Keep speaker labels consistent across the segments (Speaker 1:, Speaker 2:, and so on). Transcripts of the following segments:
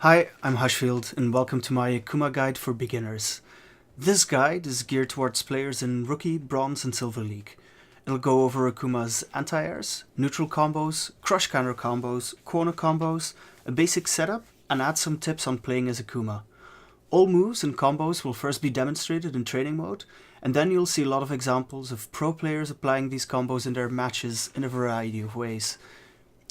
Speaker 1: Hi, I'm Hushfield and welcome to my Akuma guide for beginners. This guide is geared towards players in Rookie, Bronze and Silver League. It'll go over Akuma's anti-airs, neutral combos, crush counter combos, corner combos, a basic setup and add some tips on playing as Akuma. All moves and combos will first be demonstrated in training mode, and then you'll see a lot of examples of pro players applying these combos in their matches in a variety of ways.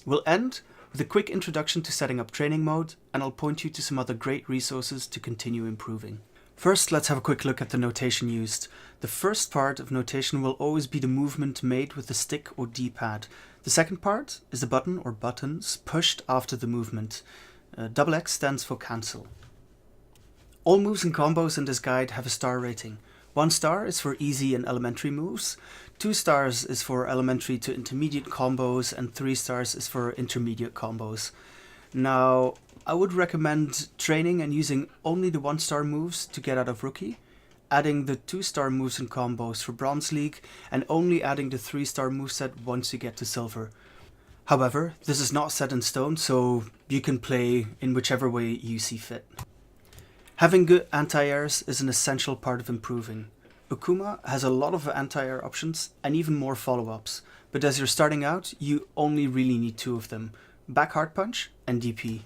Speaker 1: We'll end with a quick introduction to setting up training mode, and I'll point you to some other great resources to continue improving. First, let's have a quick look at the notation used. The first part of notation will always be the movement made with the stick or D-pad. The second part is the button or buttons pushed after the movement. XX stands for cancel. All moves and combos in this guide have a star rating. 1 star is for easy and elementary moves, 2 stars is for elementary to intermediate combos, and 3 stars is for intermediate combos. Now, I would recommend training and using only the 1 star moves to get out of Rookie, adding the 2 star moves and combos for Bronze League, and only adding the 3 star moveset once you get to Silver. However, this is not set in stone, so you can play in whichever way you see fit. Having good anti-airs is an essential part of improving. Akuma has a lot of anti-air options and even more follow-ups, but as you're starting out, you only really need 2 of them, back hard punch and DP.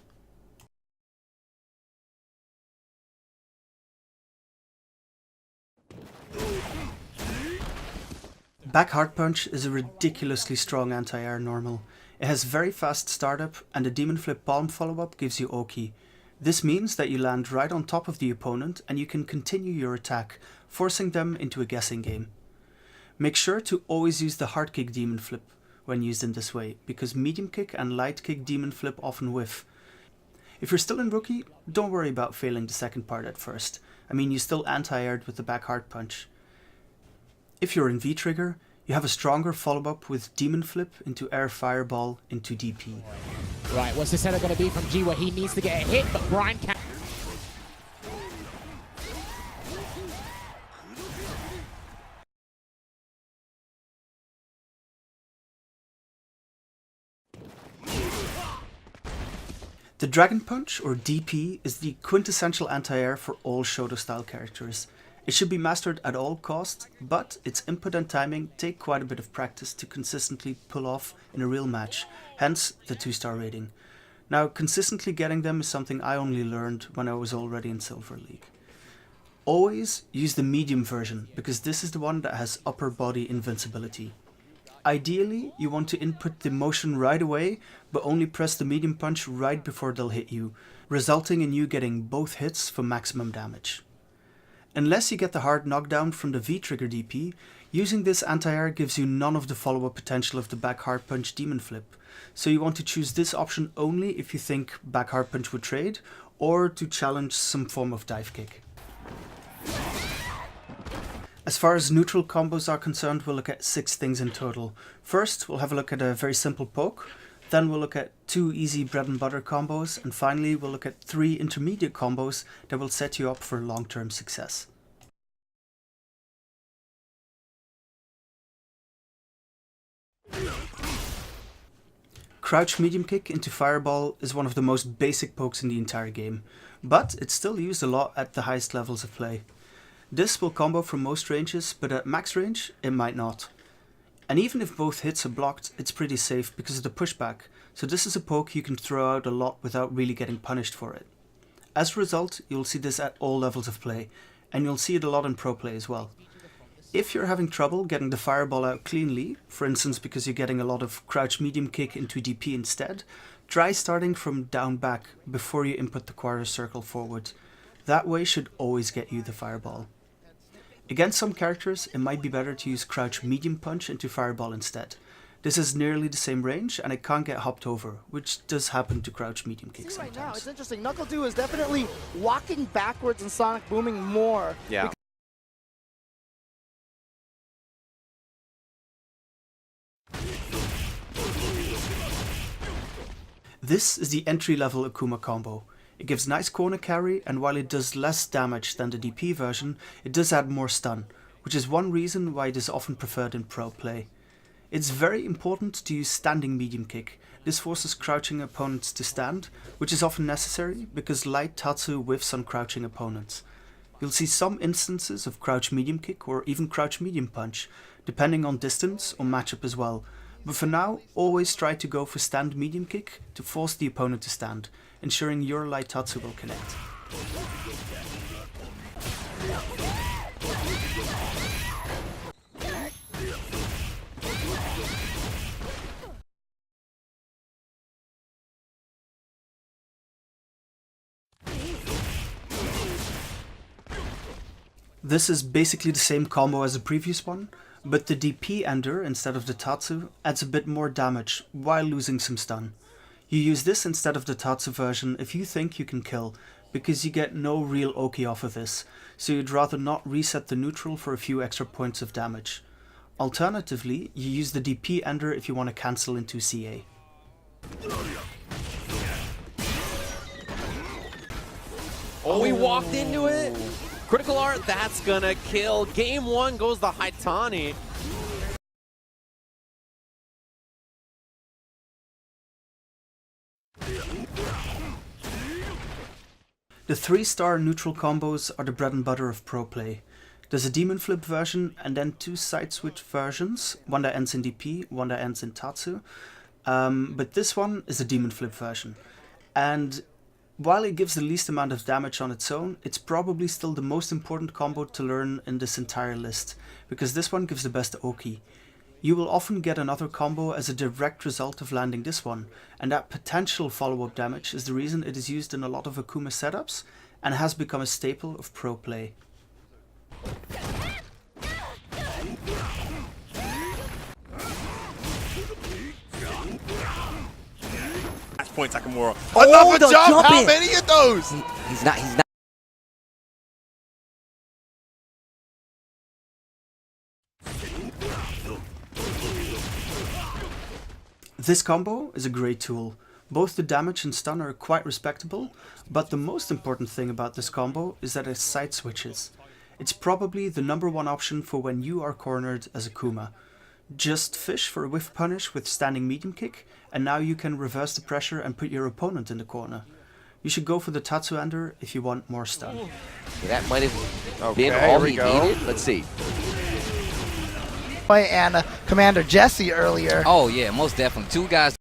Speaker 1: Back hard punch is a ridiculously strong anti-air normal. It has very fast startup and the demon flip palm follow-up gives you Oki. This means that you land right on top of the opponent and you can continue your attack, forcing them into a guessing game. Make sure to always use the hard kick demon flip when used in this way, because medium kick and light kick demon flip often whiff. If you're still in Rookie, don't worry about failing the second part at first. I mean, you still anti-aired with the back hard punch. If you're in V-trigger, you have a stronger follow-up with demon flip into air fireball into DP.
Speaker 2: Right, what's the setup going to be from G where he needs to get a hit, but Brian can...
Speaker 1: The Dragon Punch, or DP, is the quintessential anti-air for all Shoto style characters. It should be mastered at all costs, but its input and timing take quite a bit of practice to consistently pull off in a real match, hence the 2-star rating. Now, consistently getting them is something I only learned when I was already in Silver League. Always use the medium version, because this is the one that has upper body invincibility. Ideally, you want to input the motion right away, but only press the medium punch right before they'll hit you, resulting in you getting both hits for maximum damage. Unless you get the hard knockdown from the V-trigger DP, using this anti-air gives you none of the follow-up potential of the back hard punch demon flip, so you want to choose this option only if you think back hard punch would trade, or to challenge some form of dive kick. As far as neutral combos are concerned, we'll look at 6 things in total. First, we'll have a look at a very simple poke, then we'll look at 2 easy bread and butter combos, and finally we'll look at 3 intermediate combos that will set you up for long-term success. Crouch medium kick into fireball is one of the most basic pokes in the entire game, but it's still used a lot at the highest levels of play. This will combo from most ranges, but at max range it might not. And even if both hits are blocked, it's pretty safe because of the pushback, so this is a poke you can throw out a lot without really getting punished for it. As a result, you'll see this at all levels of play, and you'll see it a lot in pro play as well. If you're having trouble getting the fireball out cleanly, for instance because you're getting a lot of crouch medium kick into DP instead, try starting from down back before you input the quarter circle forward. That way should always get you the fireball. Against some characters, it might be better to use crouch medium punch into fireball instead. This is nearly the same range and it can't get hopped over, which does happen to crouch medium kick sometimes.
Speaker 3: Right now, it's interesting. Knuckle 2 is definitely walking backwards and Sonic booming more.
Speaker 4: Yeah.
Speaker 1: This is the entry-level Akuma combo. It gives nice corner carry, and while it does less damage than the DP version, it does add more stun, which is one reason why it is often preferred in pro play. It's very important to use standing medium kick, This forces crouching opponents to stand, which is often necessary because light Tatsu whiffs on crouching opponents. You'll see some instances of crouch medium kick or even crouch medium punch, depending on distance or matchup as well. But for now, always try to go for stand medium kick to force the opponent to stand, ensuring your light Tatsu will connect. This is basically the same combo as the previous one, but the DP ender instead of the Tatsu adds a bit more damage while losing some stun. You use this instead of the Tatsu version if you think you can kill, because you get no real Oki off of this, so you'd rather not reset the neutral for a few extra points of damage. Alternatively, you use the DP ender if you want to cancel into CA.
Speaker 4: Oh, he walked into it! Critical art, that's gonna kill. Game 1 goes the Haitani.
Speaker 1: The 3-star neutral combos are the bread and butter of pro play. There's a demon flip version and then 2 side switch versions, one that ends in DP, one that ends in Tatsu. But this one is a demon flip version. And while it gives the least amount of damage on its own, it's probably still the most important combo to learn in this entire list, because this one gives the best Oki. You will often get another combo as a direct result of landing this one, and that potential follow-up damage is the reason it is used in a lot of Akuma setups and has become a staple of pro play.
Speaker 5: Point Takamura. Another jump! How many of those?
Speaker 6: He's not.
Speaker 1: This combo is a great tool. Both the damage and stun are quite respectable, but the most important thing about this combo is that it side switches. It's probably the #1 option for when you are cornered as Akuma. Just fish for a whiff punish with standing medium kick, and now you can reverse the pressure and put your opponent in the corner. You should go for the Tatsu ender if you want more stun.
Speaker 6: Yeah, that might have been all he needed. Let's see.
Speaker 3: And Commander Jesse earlier.
Speaker 6: Oh yeah, most definitely. 2 guys.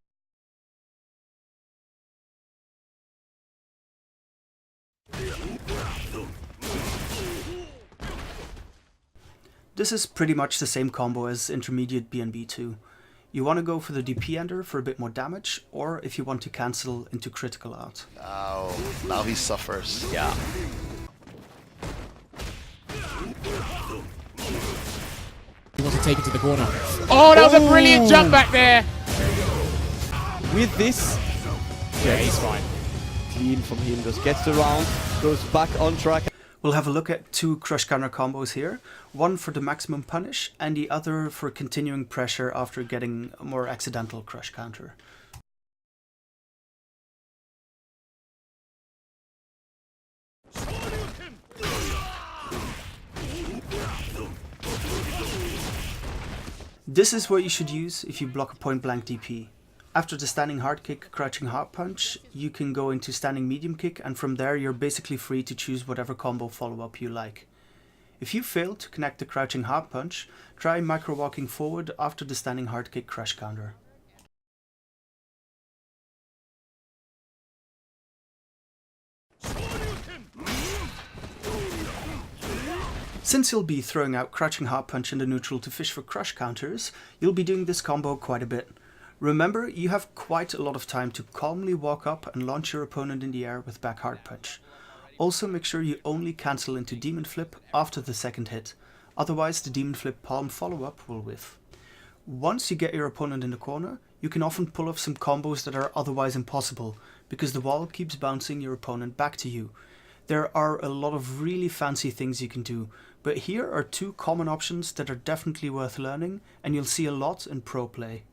Speaker 1: This is pretty much the same combo as intermediate BNB2. You want to go for the DP ender for a bit more damage, or if you want to cancel into critical art.
Speaker 5: Oh, now he suffers.
Speaker 6: Yeah.
Speaker 2: He wants to take it to the corner. Oh, that was a brilliant jump back there.
Speaker 7: With this,
Speaker 2: Yeah, he's fine.
Speaker 7: clean from him, just gets around, goes back on track.
Speaker 1: We'll have a look at 2 crush counter combos here, one for the maximum punish and the other for continuing pressure after getting a more accidental crush counter. This is what you should use if you block a point blank DP. After the standing hard kick, crouching hard punch, you can go into standing medium kick, and from there you're basically free to choose whatever combo follow-up you like. If you fail to connect the crouching hard punch, try micro walking forward after the standing hard kick crush counter. Since you'll be throwing out crouching hard punch in the neutral to fish for crush counters, you'll be doing this combo quite a bit. Remember, you have quite a lot of time to calmly walk up and launch your opponent in the air with back hard punch. Also make sure you only cancel into demon flip after the second hit, otherwise the demon flip palm follow-up will whiff. Once you get your opponent in the corner, you can often pull off some combos that are otherwise impossible, because the wall keeps bouncing your opponent back to you. There are a lot of really fancy things you can do, but here are 2 common options that are definitely worth learning, and you'll see a lot in pro play.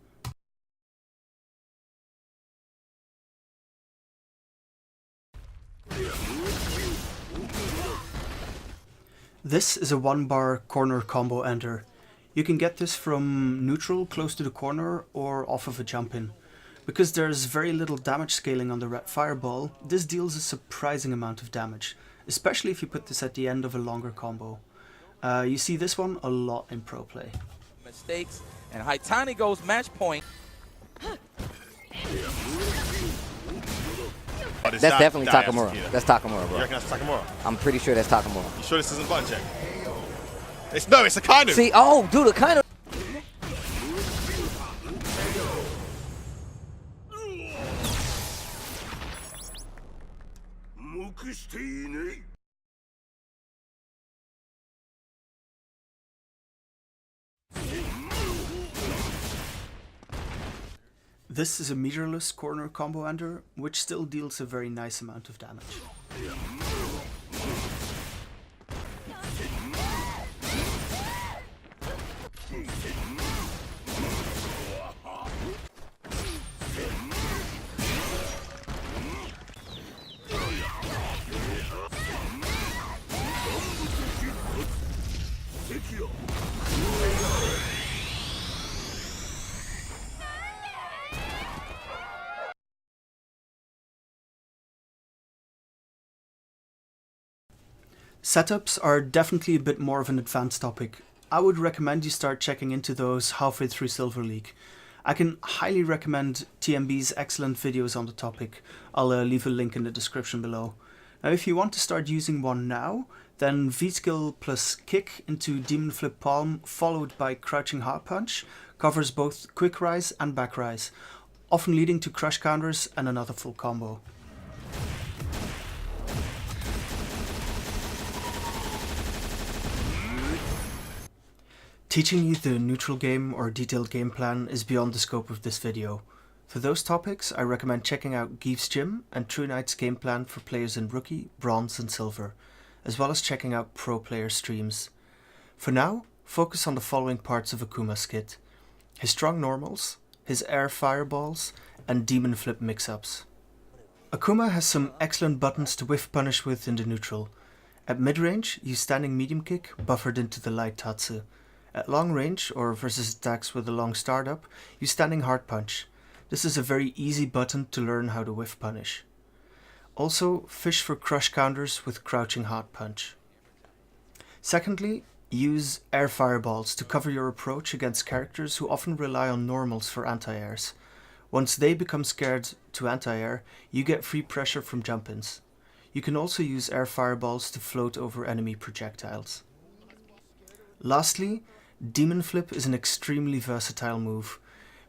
Speaker 1: This is a 1-bar corner combo ender. You can get this from neutral close to the corner or off of a jump in. Because there's very little damage scaling on the red fireball, this deals a surprising amount of damage, especially if you put this at the end of a longer combo. You see this one a lot in pro play.
Speaker 8: Mistakes, and Haitani goes match point.
Speaker 6: That's definitely Takamura. That's Takamura, bro.
Speaker 5: You reckon that's Takamura?
Speaker 6: I'm pretty sure that's Takamura.
Speaker 5: You sure this isn't button check? No, it's a kind of.
Speaker 6: See, oh, dude, a kind of.
Speaker 1: This is a meterless corner combo ender, which still deals a very nice amount of damage. Setups are definitely a bit more of an advanced topic. I would recommend you start checking into those halfway through Silver League. I can highly recommend TMB's excellent videos on the topic. I'll leave a link in the description below. Now if you want to start using one now, then V-skill plus kick into Demon Flip Palm followed by Crouching Hard Punch covers both quick rise and back rise, often leading to crush counters and another full combo. Teaching you the neutral game or detailed game plan is beyond the scope of this video. For those topics, I recommend checking out Geef's Gym and True Knight's game plan for players in Rookie, Bronze and Silver, as well as checking out pro player streams. For now, focus on the following parts of Akuma's kit: his strong normals, his air fireballs, and demon flip mix-ups. Akuma has some excellent buttons to whiff punish with in the neutral. At mid-range, use standing medium kick buffered into the light tatsu. At long range, or versus attacks with a long startup, use standing hard punch. This is a very easy button to learn how to whiff punish. Also, fish for crush counters with crouching hard punch. Secondly, use air fireballs to cover your approach against characters who often rely on normals for anti-airs. Once they become scared to anti-air, you get free pressure from jump-ins. You can also use air fireballs to float over enemy projectiles. Lastly, Demon Flip is an extremely versatile move.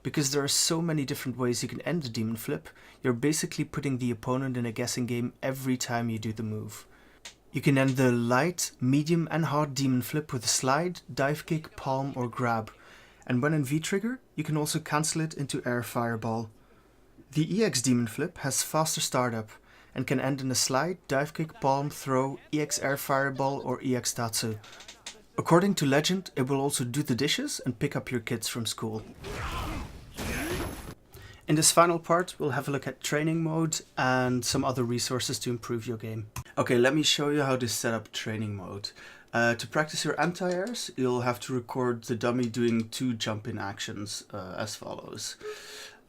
Speaker 1: Because there are so many different ways you can end the Demon Flip, you're basically putting the opponent in a guessing game every time you do the move. You can end the light, medium and hard Demon Flip with a slide, dive kick, palm or grab. And when in V-trigger, you can also cancel it into air fireball. The EX Demon Flip has faster startup and can end in a slide, dive kick, palm, throw, EX air fireball or EX tatsu. According to legend, it will also do the dishes and pick up your kids from school. In this final part, we'll have a look at training mode and some other resources to improve your game. Okay, let me show you how to set up training mode. To practice your anti-airs, you'll have to record the dummy doing 2 jump-in actions as follows.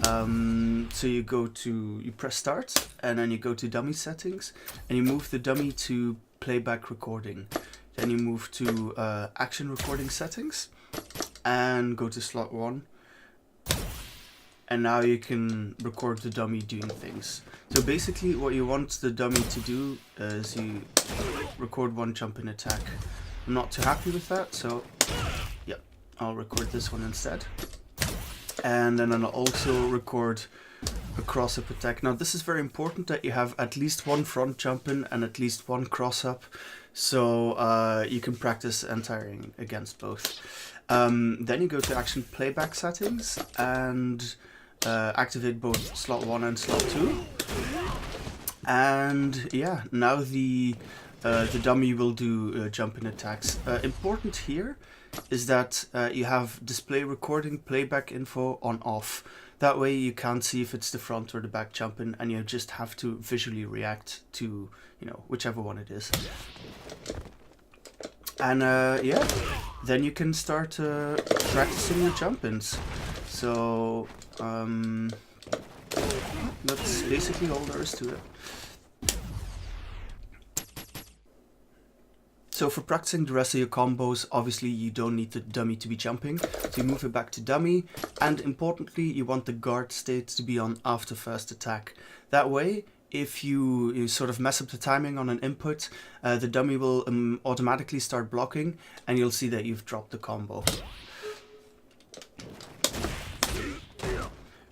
Speaker 1: So you press start and then you go to dummy settings and you move the dummy to playback recording. Then you move to action recording settings and go to slot 1. And now you can record the dummy doing things. So basically what you want the dummy to do is you record 1 jump in attack. I'm not too happy with that, so yeah, I'll record this one instead. And then I'll also record a cross-up attack. Now this is very important that you have at least 1 front jump in and at least 1 cross-up, so you can practice anti-airing against both. Then you go to action playback settings and activate both slot 1 and slot 2. And yeah, now the dummy will do jump-in attacks. Important here is that you have display recording playback info on off. That way you can't see if it's the front or the back jump-in, and you just have to visually react to, whichever one it is. And yeah, then you can start practicing your jump-ins. So That's basically all there is to it. So for practicing the rest of your combos, obviously you don't need the dummy to be jumping. So you move it back to dummy, and importantly you want the guard state to be on after first attack. That way, if you sort of mess up the timing on an input, the dummy will automatically start blocking, and you'll see that you've dropped the combo.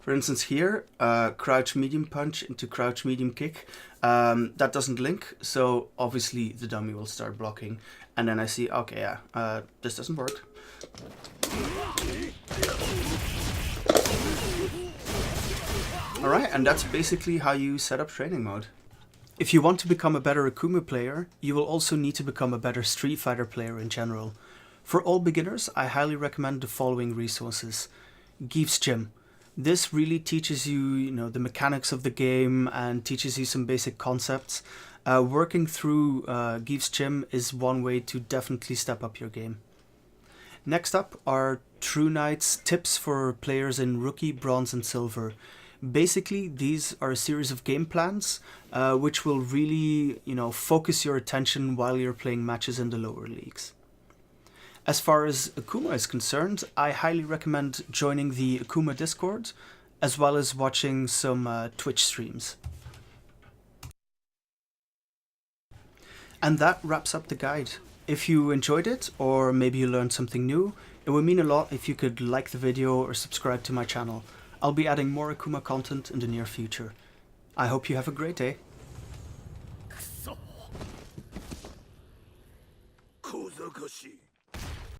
Speaker 1: For instance here, crouch medium punch into crouch medium kick, that doesn't link, so obviously the dummy will start blocking. And then I see, okay, yeah, this doesn't work. Alright, and that's basically how you set up training mode. If you want to become a better Akuma player, you will also need to become a better Street Fighter player in general. For all beginners, I highly recommend the following resources. Geef's Gym. This really teaches you, the mechanics of the game and teaches you some basic concepts. Working through Geef's Gym is one way to definitely step up your game. Next up are True Knight's tips for players in Rookie, Bronze and Silver. Basically, these are a series of game plans which will really, focus your attention while you're playing matches in the lower leagues. As far as Akuma is concerned, I highly recommend joining the Akuma Discord, as well as watching some Twitch streams. And that wraps up the guide. If you enjoyed it, or maybe you learned something new, it would mean a lot if you could like the video or subscribe to my channel. I'll be adding more Akuma content in the near future. I hope you have a great day.